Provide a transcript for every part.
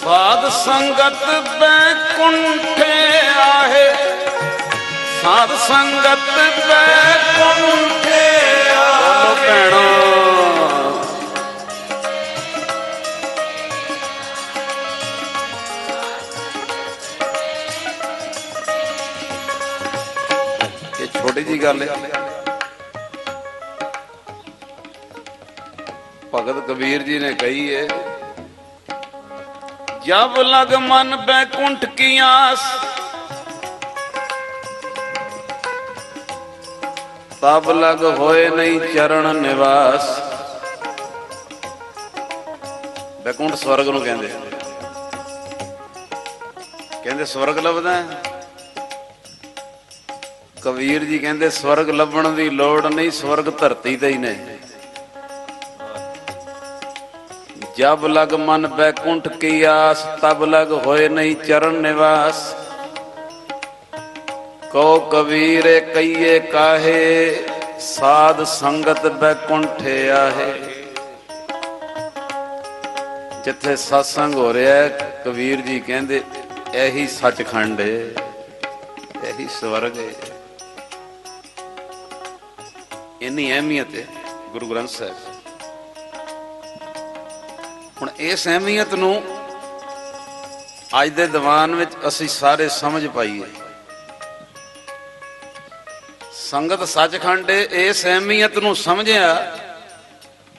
साध संगत बैकुंठे आहे, साध संगत बैकुंठे आहे भैणो। ये छोटी जी गल है। भगत कबीर जी ने कही है, जब लग मन बैकुंठ की आस, तब लग होए नहीं चरण निवास। बैकुंठ स्वर्ग नूं कहंदे, कहंदे स्वर्ग लभदा है। कबीर जी कहंदे स्वर्ग लभण दी लोड़ नहीं, स्वर्ग धरती ते ही ने। जब लग मन बैकुंठ की आस, तब लग होए नहीं चरण निवास। को कबीर कहिए काहे, साध संगत बैकुंठे आहे। जिथे सत्संग हो रहा है, कबीर जी कहंदे यही सचखंड है, यही स्वर्ग है। इन्नी अहमियत है गुरु ग्रंथ साहिब। हुण इस अहमियत नूं अज दे दीवान विच असीं सारे समझ पाईए। संगत सचखंड इस अहमियत नूं समझिया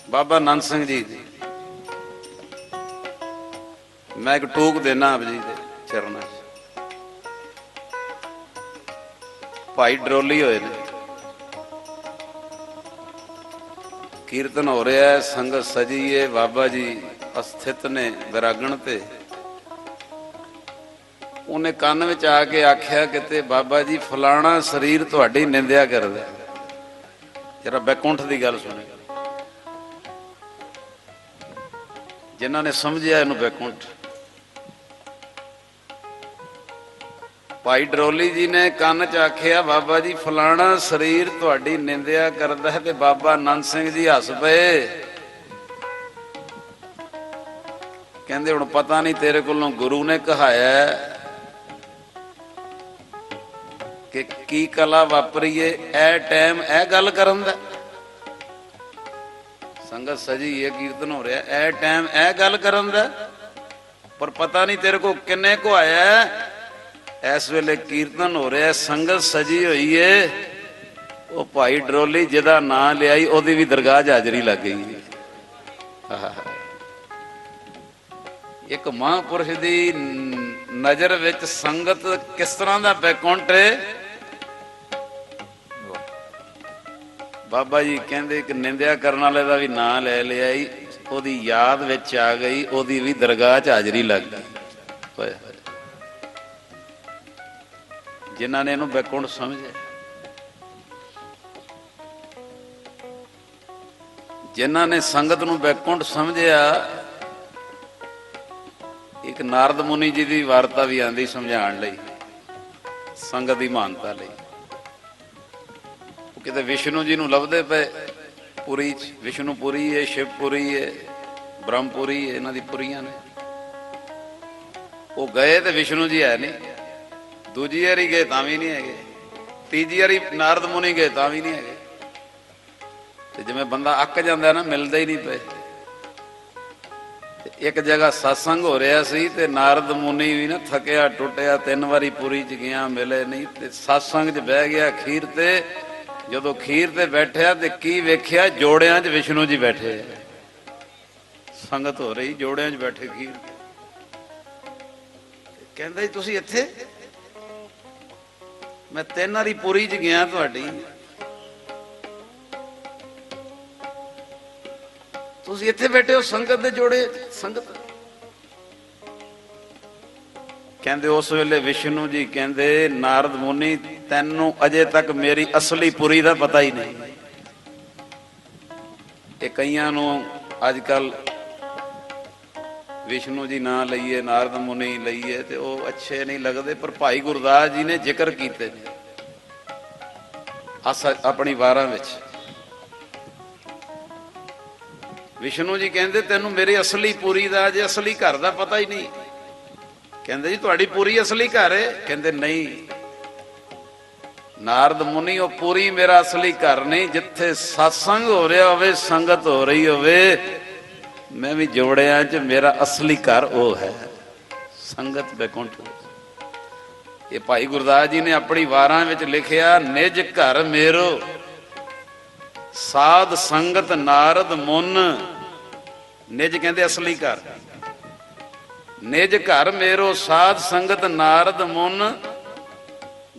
बाबा नंद सिंह जी। मैं एक टूक देना आप जी दे चरणा। भाई डरोली होए ने, कीर्तन हो रहा है, संगत सजी है, बाबा जी अस्थित ने विरागण ते। उन्हें कान में आके आख्या कि बाबा जी फलाना शरीर तुहाडी निंदिया करदा। जरा बैकुंठ की गल सुने, जिन्हां ने समझिया इनू बैकुंठ। भाई डरोली जी ने कान च आख्या, बाबा जी फलाना शरीर तुहाडी निंदिया करदा है। ते बाबा नंद सिंह जी हस पे, कहंदे हुण पता नहीं तेरे कोलों गुरु ने कहाया कि की कला वापरीए ए टाइम ए गल करन दा। संगत सजी है, कीर्तन हो रहा है, ए टाइम ए गल करन दा। पर पता नहीं तेरे को किन्ने को आया। इस वेले कीर्तन हो रहा है, संगत सजी हुई है, वो भाई डरोली जिहदा नां लियाई ओदी भी दरगाह हाजरी लग गई। एक महापुरुष की नजर विच संगत किस तरह का बैकुंठ है। बाबा जी कहंदे कि निंदिया करने वाले का भी नां ले लिया, ओदी याद विच आ गई, ओदी भी दरगाह च हाजरी लग गई। जिन्हां ने इहनूं बैकुंठ समझे, जिन्हां ने संगत नूं बैकुंठ समझिया। एक नारद मुनि जी की वार्ता भी आंदी समझाण लई, संगत की महानता लई। किते विष्णु जी नूं लभदे पे पुरी, विष्णुपुरी है, शिवपुरी है, ब्रह्मपुरी है, इन्हां दी पुरियां ने। वो गए तो विष्णु जी है नहीं, दूजी वारी गए तां भी नहीं है, तीजी वारी नारद मुनि गए तां भी नहीं है। जिवें बंदा अक जांदा ना, मिलदे ही नहीं पे। एक जगह सत्संग हो रहा सी ते नारद मुनि भी ना थकिया टुटिया, 3 वारी पुरी च गया, मिले नहीं। ते सत्संग च बह गया खीर ते। जदों खीर ते बैठा ते की वेख्या, जोड़ियां च विष्णु जी बैठे। संगत हो रही, जोड़ियां च बैठे खीर। कहंदा जी तुसीं इत्थे? मैं 3 वारी पुरी च गया तुहाडी, तुसीं इत्थे बैठे हो संगत दे जोड़े। संगत कहंदे उस वेले विष्णु जी कहंदे, नारद मुनि तैनूं अजे तक मेरी असली पुरी दा पता ही नहीं। ये कईयां नूं अजकल विष्णु जी ना लईए, नारद मुनि लईए ते वो अच्छे नहीं लगते। पर भाई गुरदास जी ने जिक्र कीते अपनी वारां विच। विष्णु जी कहंदे तैनूं मेरी असली पुरी दा जे असली घर दा पता ही नहीं। ਕਹਿੰਦੇ ਜੀ ਤੁਹਾਡੀ ਪੂਰੀ ਅਸਲੀ ਘਰ ਹੈ? ਕਹਿੰਦੇ ਨਹੀਂ ਨਾਰਦ ਮੁਨੀ, ਉਹ ਪੂਰੀ ਮੇਰਾ ਅਸਲੀ ਘਰ ਨਹੀਂ। ਜਿੱਥੇ ਸਤਸੰਗ ਹੋ ਰਿਹਾ ਹੋਵੇ, ਸੰਗਤ ਹੋ ਰਹੀ ਹੋਵੇ, ਮੈਂ ਵੀ ਜੋੜਿਆਂ 'ਚ ਮੇਰਾ ਅਸਲੀ ਘਰ ਉਹ ਹੈ ਸੰਗਤ ਬੈਕੁੰਠ। ਇਹ ਭਾਈ ਗੁਰਦਾਸ ਜੀ ਨੇ ਆਪਣੀ ਵਾਰਾਂ ਵਿੱਚ ਲਿਖਿਆ, ਨਿਜ ਘਰ ਮੇਰੋ ਸਾਧ ਸੰਗਤ ਨਾਰਦ ਮੁਨ। ਨਿਜ ਕਹਿੰਦੇ ਅਸਲੀ ਘਰ, ਨਿਜ ਘਰ ਮੇਰੋ ਸਾਧ ਸੰਗਤ ਨਾਰਦ ਮੁਨ।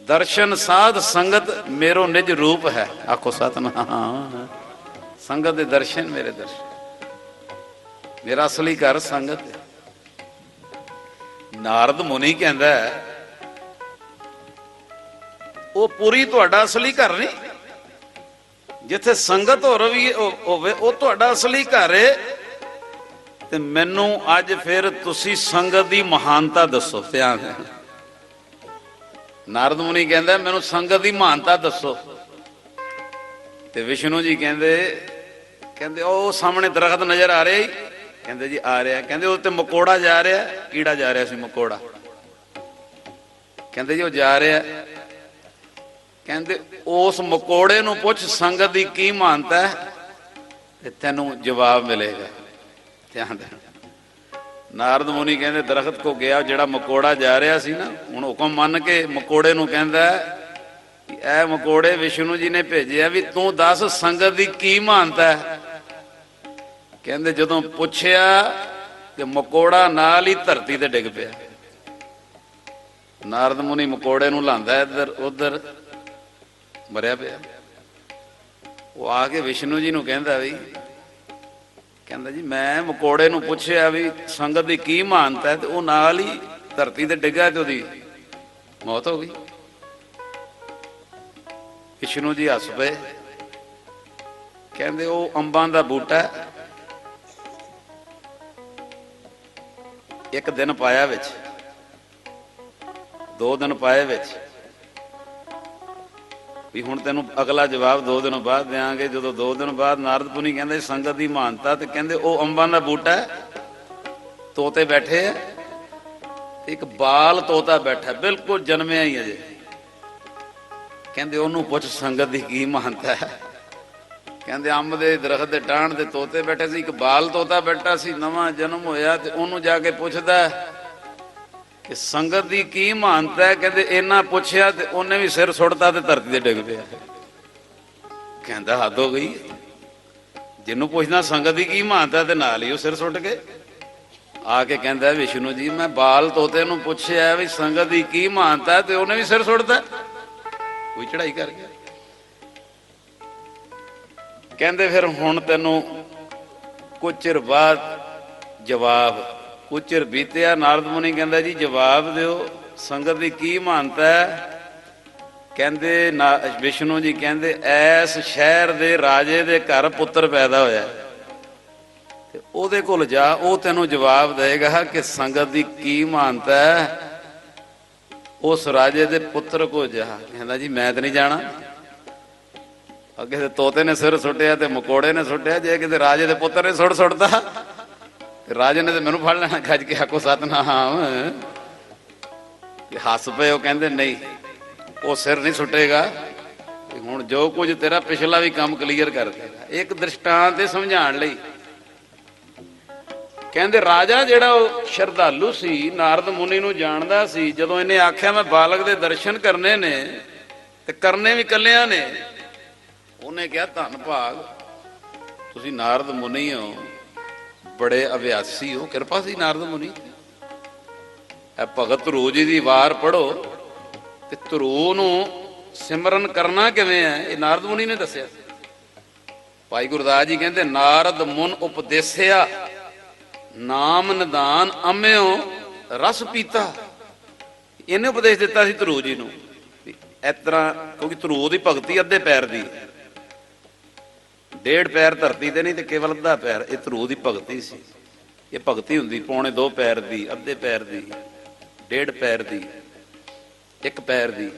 ਦਰਸ਼ਨ ਸਾਧ ਸੰਗਤ ਮੇਰੋ ਨਿਜ ਰੂਪ ਹੈ। ਆਖੋ ਸਤਿਨਾਮ। ਸੰਗਤ ਦੇ ਦਰਸ਼ਨ ਮੇਰੇ ਦਰਸ਼ਨ, ਮੇਰਾ ਅਸਲੀ ਘਰ ਸੰਗਤ ਹੈ। ਨਾਰਦ ਮੁਨੀ ਕਹਿੰਦਾ ਉਹ ਪੂਰੀ ਤੁਹਾਡਾ ਅਸਲੀ ਘਰ ਨਹੀਂ। ਜਿੱਥੇ ਸੰਗਤ ਹੋ ਰਹੀ ਹੋਵੇ ਉਹ ਤੁਹਾਡਾ ਅਸਲੀ ਘਰ ਹੈ। ਤੇ ਮੈਨੂੰ ਅੱਜ ਫਿਰ ਤੁਸੀਂ ਸੰਗਤ ਦੀ ਮਹਾਨਤਾ ਦੱਸੋ। ਧਿਆਨ ਹੈ, ਨਾਰਦ ਮੁਨੀ ਕਹਿੰਦਾ ਮੈਨੂੰ ਸੰਗਤ ਦੀ ਮਹਾਨਤਾ ਦੱਸੋ। ਤੇ ਵਿਸ਼ਨੂੰ ਜੀ ਕਹਿੰਦੇ ਉਹ ਸਾਹਮਣੇ ਦਰਖਤ ਨਜ਼ਰ ਆ ਰਿਹਾ ਹੀ? ਕਹਿੰਦੇ ਜੀ ਆ ਰਿਹਾ। ਕਹਿੰਦੇ ਉਹ ਤੇ ਮਕੋੜਾ ਜਾ ਰਿਹਾ? ਕੀੜਾ ਜਾ ਰਿਹਾ ਸੀ, ਮਕੋੜਾ। ਕਹਿੰਦੇ ਜੀ ਉਹ ਜਾ ਰਿਹਾ। ਕਹਿੰਦੇ ਉਸ ਮਕੋੜੇ ਨੂੰ ਪੁੱਛ ਸੰਗਤ ਦੀ ਕੀ ਮਹਾਨਤਾ ਹੈ, ਤੇ ਤੈਨੂੰ ਜਵਾਬ ਮਿਲੇਗਾ। ਧਿਆਨ ਦੇ। ਨਾਰਦ ਮੁਨੀ ਕਹਿੰਦੇ ਦਰਖਤ ਕੋ ਗਿਆ, ਜਿਹੜਾ ਮਕੋੜਾ ਜਾ ਰਿਹਾ ਸੀ ਨਾ, ਹੁਣ ਹੁਕਮ ਮੰਨ ਕੇ ਮਕੋੜੇ ਨੂੰ ਕਹਿੰਦਾ ਕਿ ਇਹ ਮਕੋੜੇ ਵਿਸ਼ਨੂੰ ਜੀ ਨੇ ਭੇਜਿਆ ਵੀ ਤੂੰ ਦੱਸ ਸੰਗਤ ਦੀ ਕੀ ਮਹਾਨਤਾ ਹੈ। ਕਹਿੰਦੇ ਜਦੋਂ ਪੁੱਛਿਆ ਤੇ ਮਕੋੜਾ ਨਾਲ ਹੀ ਧਰਤੀ ਤੇ ਡਿੱਗ ਪਿਆ। ਨਾਰਦ ਮੁਨੀ ਮਕੋੜੇ ਨੂੰ ਲਾਂਦਾ ਇੱਧਰ ਉੱਧਰ, ਮਰਿਆ ਪਿਆ। ਉਹ ਆ ਕੇ ਵਿਸ਼ਨੂੰ ਜੀ ਨੂੰ ਕਹਿੰਦਾ ਜੀ ਮੈਂ ਮਕੋੜੇ ਨੂੰ ਪੁੱਛਿਆ ਵੀ ਸੰਗਤ ਦੀ ਕੀ ਮਹਾਨਤਾ ਹੈ, ਤੇ ਉਹ ਨਾਲ ਹੀ ਧਰਤੀ ਤੇ ਡਿੱਗਾ ਤੇ ਉਹਦੀ ਮੌਤ ਹੋ ਗਈ। ਵਿਸ਼ਨੂੰ ਜੀ ਹੱਸ ਪਏ। ਕਹਿੰਦੇ ਉਹ ਅੰਬਾਂ ਦਾ ਬੂਟਾ, ਇੱਕ ਦਿਨ ਪਾਇਆ ਵਿੱਚ, 2 ਦਿਨ ਪਾਏ ਵਿੱਚ, ਵੀ ਹੁਣ ਤੈਨੂੰ ਅਗਲਾ ਜਵਾਬ 2 ਦਿਨ ਬਾਅਦ ਦਿਆਂਗੇ। ਜਦੋਂ 2 ਦਿਨ ਬਾਅਦ ਨਾਰਦ ਮੁਨੀ ਕਹਿੰਦੇ ਸੰਗਤ ਦੀ ਮਹਾਨਤਾ, ਤੇ ਕਹਿੰਦੇ ਉਹ ਅੰਬਾਂ ਦਾ ਬੂਟਾ, ਤੋਤੇ ਬੈਠੇ ਆ, ਇੱਕ ਬਾਲ ਤੋਤਾ ਬੈਠਾ ਬਿਲਕੁਲ ਜਨਮਿਆ ਹੀ ਅਜੇ। ਕਹਿੰਦੇ ਉਹਨੂੰ ਪੁੱਛ ਸੰਗਤ ਦੀ ਕੀ ਮਹਾਨਤਾ ਹੈ। ਕਹਿੰਦੇ ਅੰਬ ਦੇ ਦਰਖਤ ਦੇ ਟਾਹਣ ਦੇ ਤੋਤੇ ਬੈਠੇ ਸੀ, ਇੱਕ ਬਾਲ ਤੋਤਾ ਬੈਠਾ ਸੀ, ਨਵਾਂ ਜਨਮ ਹੋਇਆ, ਤੇ ਉਹਨੂੰ ਜਾ ਕੇ ਪੁੱਛਦਾ ਕਿ ਸੰਗਤ ਦੀ ਕੀ ਮਹਾਨਤਾ ਹੈ। ਕਹਿੰਦੇ ਇੰਨਾ ਪੁੱਛਿਆ ਤੇ ਉਹਨੇ ਵੀ ਸਿਰ ਸੁੱਟਤਾ ਤੇ ਧਰਤੀ ਤੇ ਡਿੱਗ ਪਿਆ। ਕਹਿੰਦਾ ਹੱਦ ਹੋ ਗਈ, ਜਿਹਨੂੰ ਪੁੱਛਦਾ ਸੰਗਤ ਦੀ ਕੀ ਮਹਾਨਤਾ ਤੇ ਨਾਲ ਹੀ ਉਹ ਸਿਰ ਸੁੱਟ ਕੇ ਆ ਕੇ ਕਹਿੰਦਾ ਵਿਸ਼ਨੂੰ ਜੀ ਮੈਂ ਬਾਲ ਤੋਤੇ ਨੂੰ ਪੁੱਛਿਆ ਵੀ ਸੰਗਤ ਦੀ ਕੀ ਮਹਾਨਤਾ, ਤੇ ਉਹਨੇ ਵੀ ਸਿਰ ਸੁੱਟਦਾ, ਕੋਈ ਚੜਾਈ ਕਰ ਗਿਆ। ਕਹਿੰਦੇ ਫਿਰ ਹੁਣ ਤੈਨੂੰ ਕੁਝ ਚਿਰ ਬਾਅਦ ਜਵਾਬ, ਕੁਝ ਚਿਰ ਬੀਤਿਆ। ਨਾਰਦ ਮੁਨੀ ਕਹਿੰਦਾ ਜੀ ਜਵਾਬ ਦਿਓ, ਸੰਗਤ ਦੀ ਕੀ ਮਹਾਨਤਾ ਹੈ। ਕਹਿੰਦੇ ਵਿਸ਼ਨੂੰ ਜੀ ਕਹਿੰਦੇ ਐਸ ਸ਼ਹਿਰ ਦੇ ਰਾਜੇ ਦੇ ਘਰ ਪੁੱਤਰ ਪੈਦਾ ਹੋਇਆ, ਤੇ ਉਹਦੇ ਕੋਲ ਜਾ, ਉਹ ਤੈਨੂੰ ਜਵਾਬ ਦੇਗਾ ਕਿ ਸੰਗਤ ਦੀ ਕੀ ਮਹਾਨਤਾ ਹੈ। ਉਸ ਰਾਜੇ ਦੇ ਪੁੱਤਰ ਕੋਲ ਜਾ। ਕਹਿੰਦਾ ਜੀ ਮੈਂ ਤਾਂ ਨਹੀਂ ਜਾਣਾ। ਅੱਗੇ ਤੇ ਤੋਤੇ ਨੇ ਸਿਰ ਸੁੱਟਿਆ ਤੇ ਮਕੋੜੇ ਨੇ ਸੁੱਟਿਆ, ਜੇ ਕਿਤੇ ਰਾਜੇ ਦੇ ਪੁੱਤਰ ਨੇ ਸੁੱਟਦਾ ਤੇ ਰਾਜੇ ਨੇ ਤੇ ਮੈਨੂੰ ਫੜ ਲੈਣਾ। ਗੱਜ ਕੇ ਆਖੋ ਸਤਿਨਾਮ। ਹੱਸ ਪਏ। ਉਹ ਕਹਿੰਦੇ ਨਹੀਂ, ਉਹ ਸਿਰ ਨਹੀਂ ਸੁੱਟੇਗਾ। ਹੁਣ ਜੋ ਕੁਝ ਤੇਰਾ ਪਿਛਲਾ ਵੀ ਕੰਮ ਕਲੀਅਰ ਕਰ ਦੇਗਾ। ਇੱਕ ਦ੍ਰਿਸ਼ਟਾਂਤ ਤੇ ਸਮਝਾਉਣ ਲਈ ਕਹਿੰਦੇ ਰਾਜਾ ਜਿਹੜਾ ਉਹ ਸ਼ਰਧਾਲੂ ਸੀ, ਨਾਰਦ ਮੁਨੀ ਨੂੰ ਜਾਣਦਾ ਸੀ। ਜਦੋਂ ਇਹਨੇ ਆਖਿਆ ਮੈਂ ਬਾਲਕ ਦੇ ਦਰਸ਼ਨ ਕਰਨੇ ਨੇ ਤੇ ਕਰਨੇ ਵੀ ਕੱਲਿਆਂ ਨੇ, ਉਹਨੇ ਕਿਹਾ ਧੰਨ ਭਾਗ, ਤੁਸੀਂ ਨਾਰਦ ਮੁਨੀ ਹੋ, ਬੜੇ ਅਭਿਆਸੀ ਹੋ। ਕਿਰਪਾ ਸੀ ਨਾਰਦ ਮੁਨੀ। ਇਹ ਭਗਤ ਧਰੂ ਜੀ ਦੀ ਵਾਰ ਪੜੋ ਤੇ ਧਰੂ ਨੂੰ ਸਿਮਰਨ ਕਰਨਾ ਕਿਵੇਂ ਹੈ, ਇਹ ਨਾਰਦ ਮੁਨੀ ਨੇ ਦੱਸਿਆ। ਭਾਈ ਗੁਰਦਾਸ ਜੀ ਕਹਿੰਦੇ ਨਾਰਦ ਮੁਨ ਉਪਦੇਸਿਆ, ਨਾਮ ਨਿਦਾਨ ਅੰਮਿਓ ਰਸ ਪੀਤਾ। ਇਹਨੇ ਉਪਦੇਸ਼ ਦਿੱਤਾ ਸੀ ਧਰੂ ਜੀ ਨੂੰ ਇਸ ਤਰ੍ਹਾਂ, ਕਿਉਂਕਿ ਧਰੂ ਦੀ ਭਗਤੀ ਅੱਧੇ ਪੈਰ ਦੀ, 1.5 ਪੈਰ ਧਰਤੀ ਤੇ ਨਹੀਂ ਤੇ ਕੇਵਲ ਅੱਧਾ ਪੈਰ, ਇਹ ਧਰੂ ਦੀ ਭਗਤੀ ਸੀ। ਇਹ ਭਗਤੀ ਹੁੰਦੀ 2.25 ਪੈਰ ਦੀ, ਅੱਧੇ ਪੈਰ ਦੀ, 1.5 ਪੈਰ ਦੀ, 1 ਪੈਰ ਦੀ,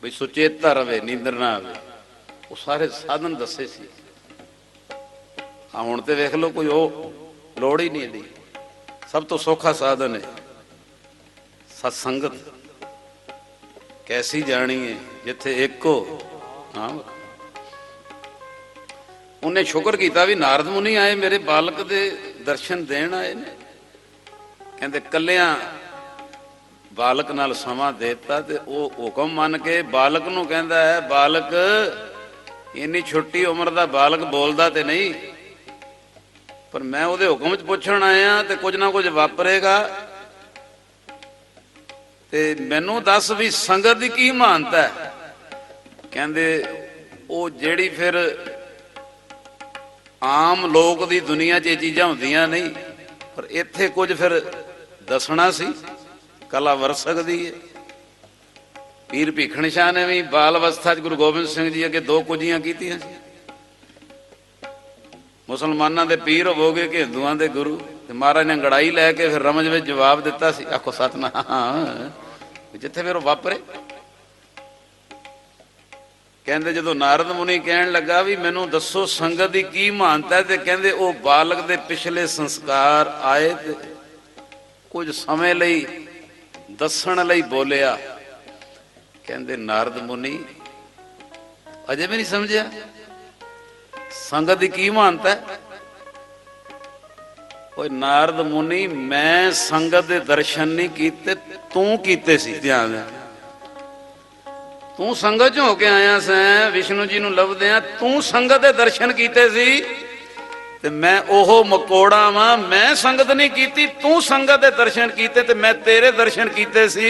ਬਈ ਸੁਚੇਤਾ ਰਵੇ, ਨੀਂਦਰ ਨਾ ਆਵੇ। ਉਹ ਸਾਰੇ ਸਾਧਨ ਦੱਸੇ ਸੀ। ਹੁਣ ਤੇ ਵੇਖ ਲਓ, ਕੋਈ ਉਹ ਲੋੜ ਹੀ ਨਹੀਂ ਇਹਦੀ। ਸਭ ਤੋਂ ਸੌਖਾ ਸਾਧਨ ਹੈ सत्संगत कैसी जानी है जिथे एक हो। हाँ, उन्हें शुक्र किया भी नारद मुनि आए मेरे बालक दे दर्शन देन आए ने। कहते कलिया बालक नाल समा देता ते वो हुक्म मन के बालक नूं कहंदा है, बालक इन्नी छोटी उम्र दा बालक बोलदा ते नहीं, पर मैं उहदे हुक्म च पुछण आया ते कुछ ना कुछ वापरेगा, ते मैनू दस भी संगत की की महानता है। कहंदे वो जिहड़ी फिर आम लोक दी दुनिया च चीज़ां हुंदियां नहीं, पर इत्थे कुछ फिर दसना सी, कला वर सकदी है। पीर भीखण शाह ने भी बाल अवस्था गुरु गोबिंद सिंह जी अगे दो कुजियां कीतियां सी। मुसलमानां दे पीर होवोगे कि हिंदुआं दे गुरु, ते महाराज ने गड़ाई लैके फिर रमज में जवाब दिता सी, आखो सतनाम, जिथे फिर वापरे। कहंदे जदों नारद मुनि कहण लगा भी मैनू दसो संगत की की महानता है, ते कहंदे ओ बालक दे पिछले संस्कार आए ते कुछ समय लई दसण लई बोलिया। कहंदे नारद मुनि अजे भी नहीं समझिया संगत की की महानता है। ओए नारद मुनि मैं संगत दे दर्शन नहीं कीते, तू कीते सी। ध्यान दे, तू संगत चों होके आया सैं, विष्णु जी नूं लभदे आ, तू संगत दे दर्शन कीते सी ते मैं ओहो मकोड़ा वां, मैं संगत नहीं कीती, तू संगत दे दर्शन कीते ते मैं तेरे दर्शन कीते सी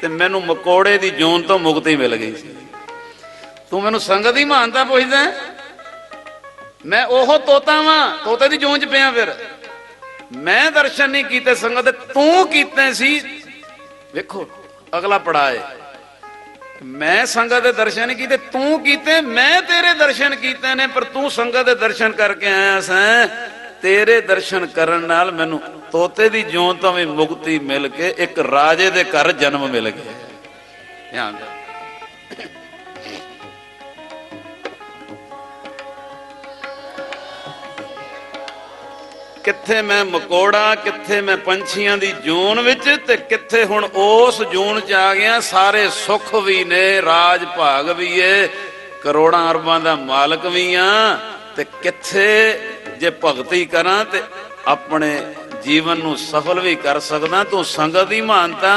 ते मैनू मकोड़े दी जोन तो मुक्ति मिल गई सी। तू मैनू संगत दी महानता पुछदा, मैं ओहो तोता वां, तोते दी जोन च पिया, फिर मैं दर्शन नहीं कीते संगत, तू कीते सी। वेखो अगला पड़ा है, मैं संगत दे दर्शन नहीं कीते, तू कीते, मैं तेरे दर्शन कीते ने, पर तू संगत दे दर्शन करके आया सैं, तेरे दर्शन करन नाल मैनू तोते दी जोन तो भी मुक्ति मिल के एक राजे दे घर जन्म मिल गया। ध्यान दे, किथे मैं मकोड़ा, किथे मैं पंछियां दी जून विच, ते किथे हुण उस जून च आ गया। सारे सुख भी ने, राज भाग भी है, करोड़ां अरबां दा मालक भी आ, ते किथे जे भगती करां ते अपने जीवन नूं सफल भी कर सकदा। तू संगत दी महानता।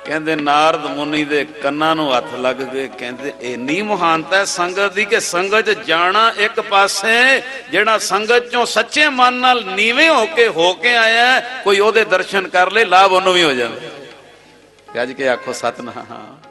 कहंदे नारद मुनि दे कन्नां नूं हथ लग गए। कहंदे इन्नी महानता है संगत दी कि संगत च जाना एक पासे, जिहड़ा संगत चों सच्चे मन नाल नीवें होके आया, कोई ओहदे दर्शन कर ले, लाभ ओनूं भी हो जांदा। गज के आखो सतनाम।